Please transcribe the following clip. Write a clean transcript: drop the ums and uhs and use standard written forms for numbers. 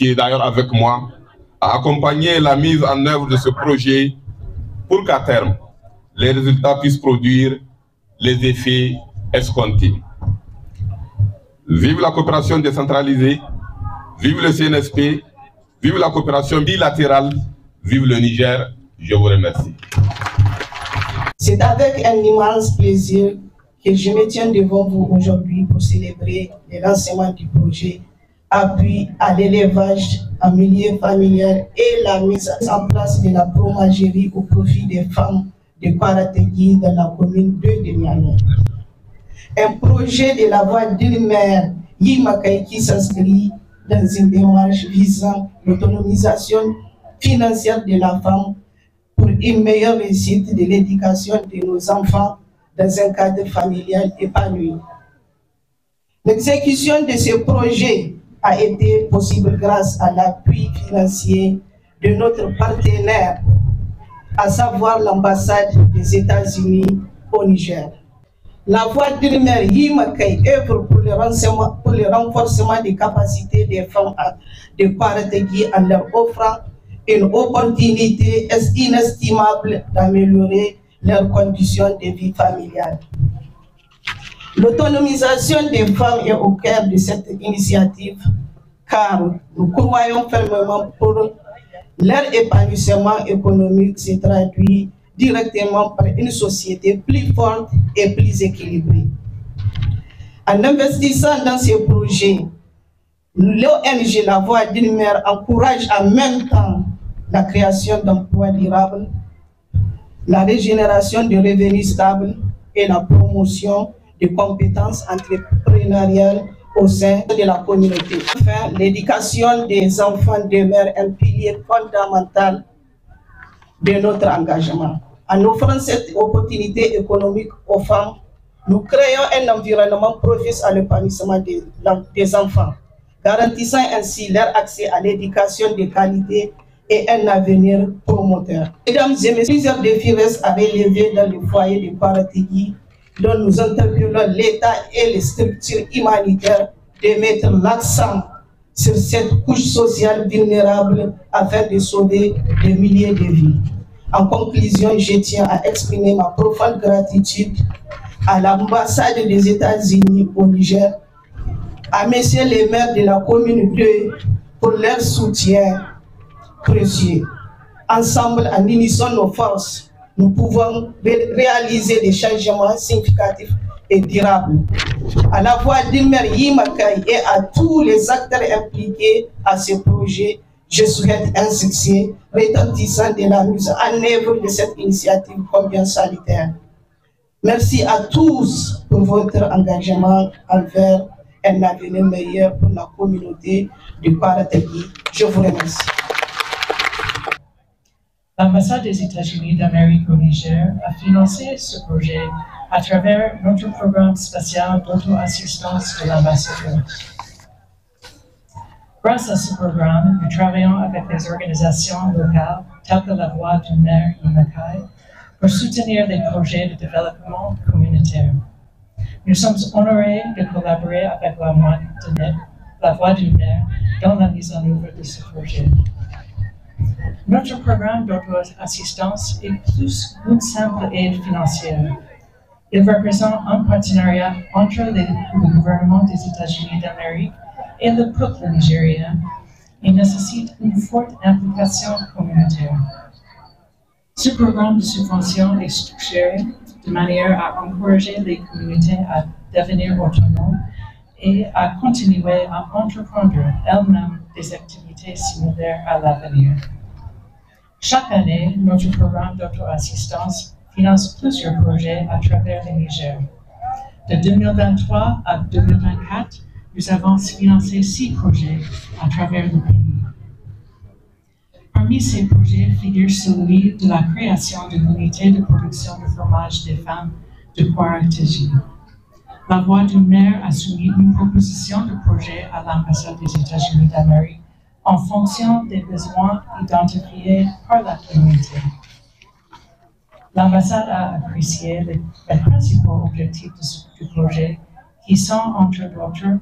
qui est d'ailleurs avec moi, a accompagné la mise en œuvre de ce projet pour qu'à terme, les résultats puissent produire les effets escomptés. Vive la coopération décentralisée, vive le CNSP, vive la coopération bilatérale, vive le Niger. Je vous remercie. C'est avec un immense plaisir que je me tiens devant vous aujourd'hui pour célébrer le lancement du projet Appui à l'élevage en milieu familial et la mise en place de la fromagerie au profit des femmes de Kwarategui dans la commune de Niamey. Un projet de la voix d'une mère, Yimakai, qui s'inscrit dans une démarche visant l'autonomisation financière de la femme pour une meilleure réussite de l'éducation de nos enfants dans un cadre familial épanoui. L'exécution de ce projet a été possible grâce à l'appui financier de notre partenaire, à savoir l'ambassade des États-Unis au Niger. La voix d'une mère Yimakai œuvre pour le renforcement des capacités des femmes de Kwarategui en leur offrant une opportunité inestimable d'améliorer leurs conditions de vie familiale. L'autonomisation des femmes est au cœur de cette initiative, car nous croyons fermement pour leur épanouissement économique se traduit directement par une société plus forte et plus équilibrée. En investissant dans ces projets, l'ONG La Voix d'une mère encourage en même temps la création d'emplois durables, la régénération de revenus stables et la promotion de compétences entrepreneuriales au sein de la communauté. Enfin, l'éducation des enfants demeure un pilier fondamental de notre engagement. En offrant cette opportunité économique aux femmes, nous créons un environnement propice à l'épanouissement des enfants, garantissant ainsi leur accès à l'éducation de qualité et un avenir promoteur. Mesdames et messieurs, plusieurs défis restent à relever dans le foyer de Kwarategui, dont nous interpellons l'État et les structures humanitaires de mettre l'accent sur cette couche sociale vulnérable afin de sauver des milliers de vies. En conclusion, je tiens à exprimer ma profonde gratitude à l'ambassade des États-Unis au Niger, à messieurs les maires de la commune 2 pour leur soutien précieux. Ensemble, en unissant nos forces, nous pouvons réaliser des changements significatifs et durables. À la voix d'une mère Yimakai et à tous les acteurs impliqués à ce projet, je souhaite un succès retentissant de la mise en œuvre de cette initiative combien salutaire. Merci à tous pour votre engagement envers un avenir meilleur pour la communauté de Kwarategui. Je vous remercie. L'ambassade des États-Unis d'Amérique au Niger a financé ce projet à travers notre programme spécial d'auto-assistance de l'ambassadeur. Grâce à ce programme, nous travaillons avec les organisations locales telles que la Voix d'une mère Yimakai pour soutenir les projets de développement communautaire. Nous sommes honorés de collaborer avec la Voix d'une mère dans la mise en œuvre de ce projet. Notre programme d'auto-assistance est plus qu'une simple aide financière. Il représente un partenariat entre le gouvernement des États-Unis d'Amérique et le peuple nigérien et nécessite une forte implication communautaire. Ce programme de subvention est structuré de manière à encourager les communautés à devenir autonomes et à continuer à entreprendre elles-mêmes des activités similaires à l'avenir. Chaque année, notre programme d'auto-assistance finance plusieurs projets à travers le Niger. De 2023 à 2024, nous avons financé 6 projets à travers le pays. Parmi ces projets figure celui de la création d'une unité de production de fromage des femmes de Kwarategui. La Voix d'une mère a soumis une proposition de projet à l'ambassade des États-Unis d'Amérique en fonction des besoins identifiés par la communauté. L'ambassade a apprécié les principaux objectifs du projet qui sont, entre autres,